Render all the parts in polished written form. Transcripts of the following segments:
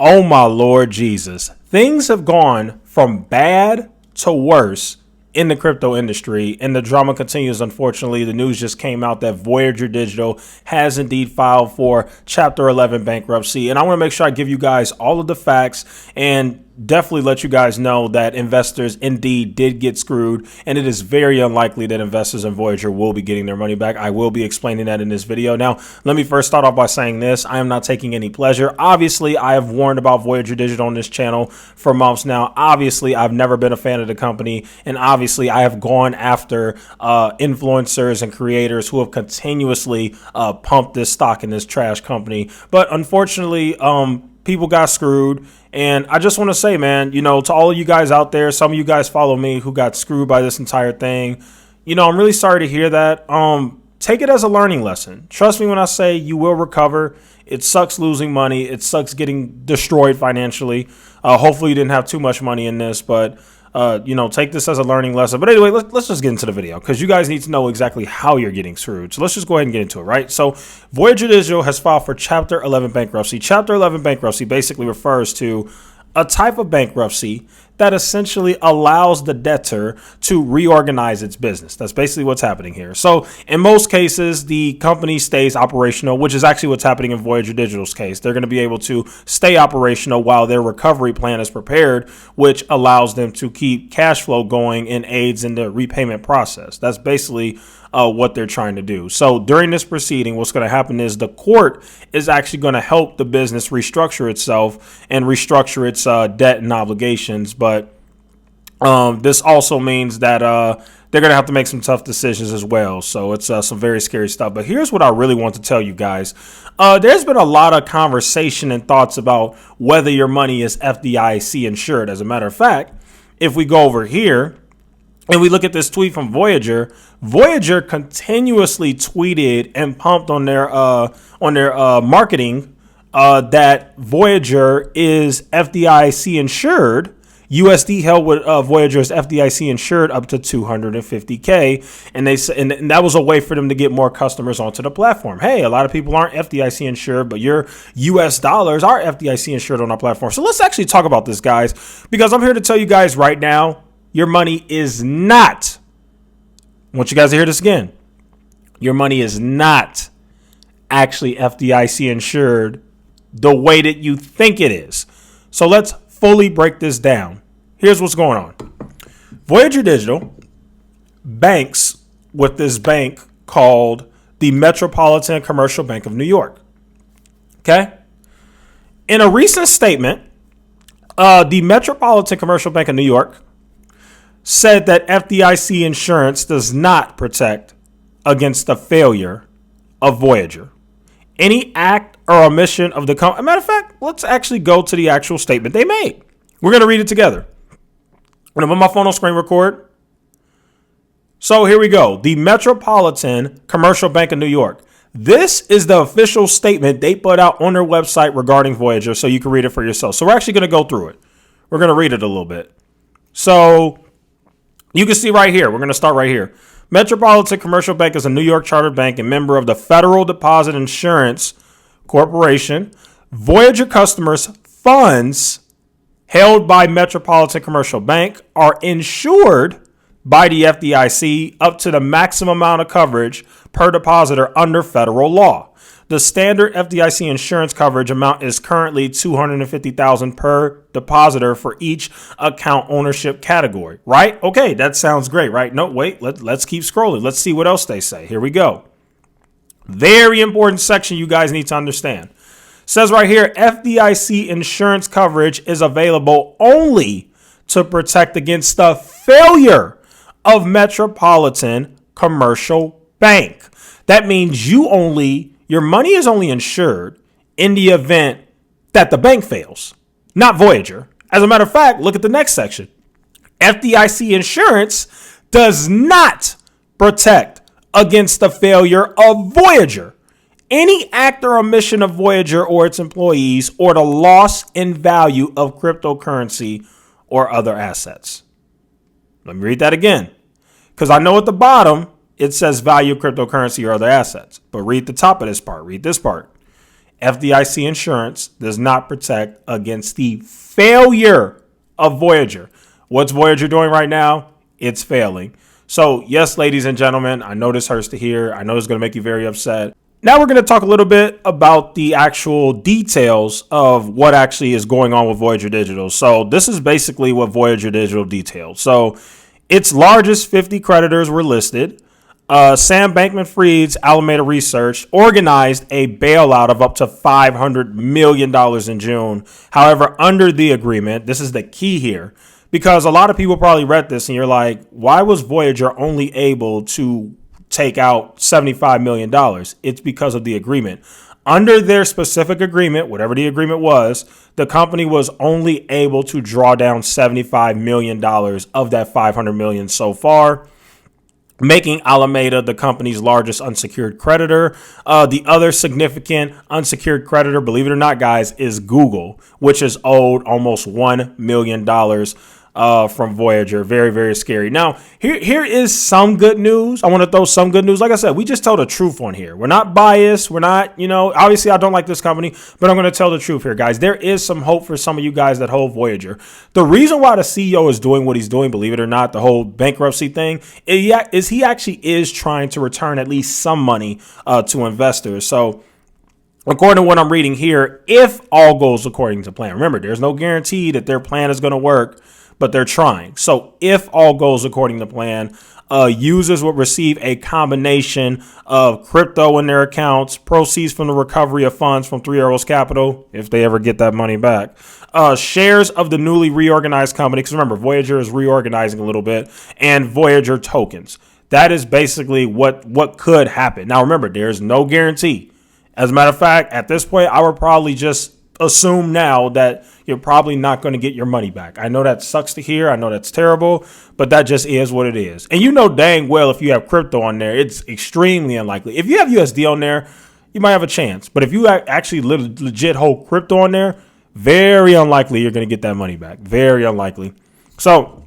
Oh my Lord Jesus. Things have gone from bad to worse in the crypto industry, and the drama continues. Unfortunately, the news just came out that Voyager Digital has indeed filed for Chapter 11 bankruptcy. And I want to make sure I give you guys all of the facts and definitely let you guys know that investors indeed did get screwed, and it is very unlikely that investors in Voyager will be getting their money back. I will be explaining that in this video. Now, let me first start off by saying this. I am not taking any pleasure. Obviously, I have warned about Voyager Digital on this channel for months now. Obviously, I've never been a fan of the company, and obviously, I have gone after influencers and creators who have continuously pumped this stock in this trash company. But unfortunately, people got screwed. And I just want to say, man, to all of you guys out there, some of you guys follow me who got screwed by this entire thing. I'm really sorry to hear that. Take it as a learning lesson. Trust me when I say you will recover. It sucks losing money. It sucks getting destroyed financially. Hopefully you didn't have too much money in this, but take this as a learning lesson. But anyway, let's just get into the video because you guys need to know exactly how you're getting screwed. So let's just go ahead and get into it, right? So Voyager Digital has filed for Chapter 11 bankruptcy. Chapter 11 bankruptcy basically refers to a type of bankruptcy that essentially allows the debtor to reorganize its business. That's basically what's happening here. So in most cases, the company stays operational, which is actually what's happening in Voyager Digital's case. They're going to be able to stay operational while their recovery plan is prepared, which allows them to keep cash flow going and aids in the repayment process. That's basically what they're trying to do. So during this proceeding, what's going to happen is the court is actually going to help the business restructure itself and restructure its debt and obligations. But this also means that they're going to have to make some tough decisions as well. So it's some very scary stuff. But here's what I really want to tell you guys. There's been a lot of conversation and thoughts about whether your money is FDIC insured. As a matter of fact, if we go over here and we look at this tweet from Voyager, Voyager continuously tweeted and pumped on their marketing that Voyager is FDIC insured. USD held with Voyager is FDIC insured up to $250K, and that was a way for them to get more customers onto the platform. Hey, a lot of people aren't FDIC insured, but your US dollars are FDIC insured on our platform. So let's actually talk about this, guys, because I'm here to tell you guys right now, your money is not, I want you guys to hear this again, your money is not actually FDIC insured the way that you think it is. So let's fully break this down. Here's what's going on. Voyager Digital banks with this bank called the Metropolitan Commercial Bank of New York. Okay? In a recent statement, the Metropolitan Commercial Bank of New York said that FDIC insurance does not protect against the failure of Voyager. Any act or omission of the company. Matter of fact, let's actually go to the actual statement they made. We're going to read it together. I'm going to put my phone on screen record. So here we go. The Metropolitan Commercial Bank of New York. This is the official statement they put out on their website regarding Voyager, so you can read it for yourself. So we're actually going to go through it. We're going to read it a little bit. So you can see right here. We're going to start right here. Metropolitan Commercial Bank is a New York chartered bank and member of the Federal Deposit Insurance Corporation. Voyager customers' funds held by Metropolitan Commercial Bank are insured by the FDIC up to the maximum amount of coverage per depositor under federal law. The standard FDIC insurance coverage amount is currently $250,000 per depositor for each account ownership category, right? Okay, that sounds great, right? No, wait, let's keep scrolling. Let's see what else they say. Here we go. Very important section you guys need to understand. Says right here, FDIC insurance coverage is available only to protect against the failure of Metropolitan Commercial Bank. That means your money is only insured in the event that the bank fails, not Voyager. As a matter of fact, look at the next section. FDIC insurance does not protect against the failure of Voyager, any act or omission of Voyager or its employees, or the loss in value of cryptocurrency or other assets. Let me read that again, because I know at the bottom it says value of cryptocurrency or other assets. But read the top of this part. Read this part. FDIC insurance does not protect against the failure of Voyager. What's Voyager doing right now? It's failing. So yes, ladies and gentlemen, I know this hurts to hear. I know it's going to make you very upset. Now we're going to talk a little bit about the actual details of what actually is going on with Voyager Digital. So this is basically what Voyager Digital detailed. So its largest 50 creditors were listed. Sam Bankman-Fried's Alameda Research organized a bailout of up to $500 million in June. However, under the agreement, this is the key here, because a lot of people probably read this and you're like, why was Voyager only able to take out $75 million? It's because of the agreement. Under their specific agreement, whatever the agreement was, the company was only able to draw down $75 million of that $500 million so far, making Alameda the company's largest unsecured creditor. The other significant unsecured creditor, believe it or not, guys, is Google, which is owed almost $1 million from Voyager. Very, very scary. Now, here is some good news. I want to throw some good news. Like I said, we just tell the truth on here. We're not biased. We're not, obviously I don't like this company, but I'm going to tell the truth here, guys. There is some hope for some of you guys that hold Voyager. The reason why the CEO is doing what he's doing, believe it or not, the whole bankruptcy thing, is he actually is trying to return at least some money to investors. So according to what I'm reading here, if all goes according to plan, remember, there's no guarantee that their plan is going to work, but they're trying. So if all goes according to plan, users will receive a combination of crypto in their accounts, proceeds from the recovery of funds from Three Arrows Capital, if they ever get that money back, shares of the newly reorganized company, because remember, Voyager is reorganizing a little bit, and Voyager tokens. That is basically what could happen. Now, remember, there's no guarantee. As a matter of fact, at this point, I would probably just assume now that you're probably not going to get your money back. I know that sucks to hear. I know that's terrible, but that just is what it is. And you know dang well if you have crypto on there, it's extremely unlikely. If you have USD on there, you might have a chance. But if you actually legit hold crypto on there, very unlikely you're going to get that money back. Very unlikely. So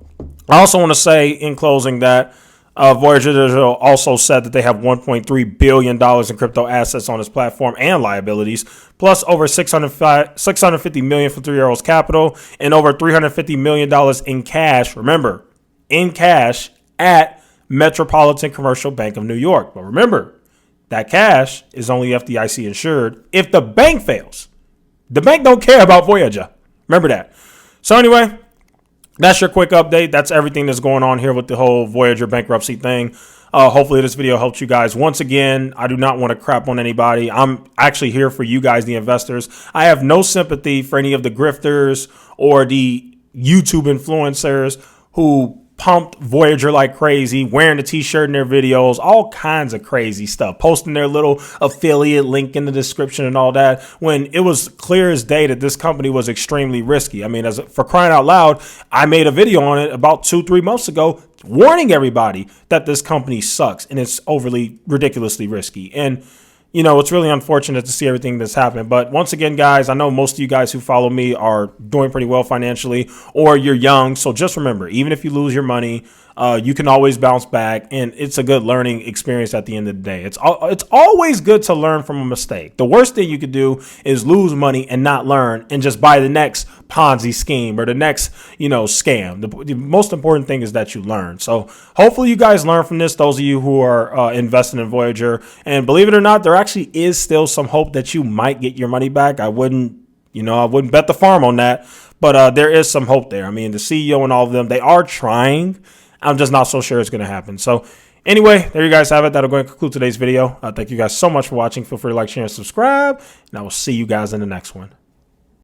I also want to say in closing that Voyager Digital also said that they have $1.3 billion in crypto assets on its platform and liabilities, plus over $650 million from Three Arrows Capital and over $350 million in cash. Remember, in cash at Metropolitan Commercial Bank of New York. But remember, that cash is only FDIC insured if the bank fails. The bank don't care about Voyager. Remember that. So anyway, that's your quick update. That's everything that's going on here with the whole Voyager bankruptcy thing. Hopefully this video helped you guys. Once again, I do not want to crap on anybody. I'm actually here for you guys, the investors. I have no sympathy for any of the grifters or the YouTube influencers who pumped Voyager like crazy, wearing the t-shirt in their videos, all kinds of crazy stuff, posting their little affiliate link in the description and all that, when it was clear as day that this company was extremely risky. I mean, for crying out loud, I made a video on it about 2-3 months ago warning everybody that this company sucks and it's overly ridiculously risky. And it's really unfortunate to see everything that's happened. But once again, guys, I know most of you guys who follow me are doing pretty well financially, or you're young. So just remember, even if you lose your money, you can always bounce back. And it's a good learning experience at the end of the day. It's always good to learn from a mistake. The worst thing you could do is lose money and not learn and just buy the next Ponzi scheme or the next, scam. The most important thing is that you learn. So hopefully you guys learn from this, those of you who are investing in Voyager. And believe it or not, there actually is still some hope that you might get your money back. I wouldn't bet the farm on that, but there is some hope there. I mean, the CEO and all of them, they are trying. I'm just not so sure it's going to happen. So anyway, there you guys have it. That'll go and conclude today's video. Thank you guys so much for watching. Feel free to like, share, and subscribe, and I will see you guys in the next one.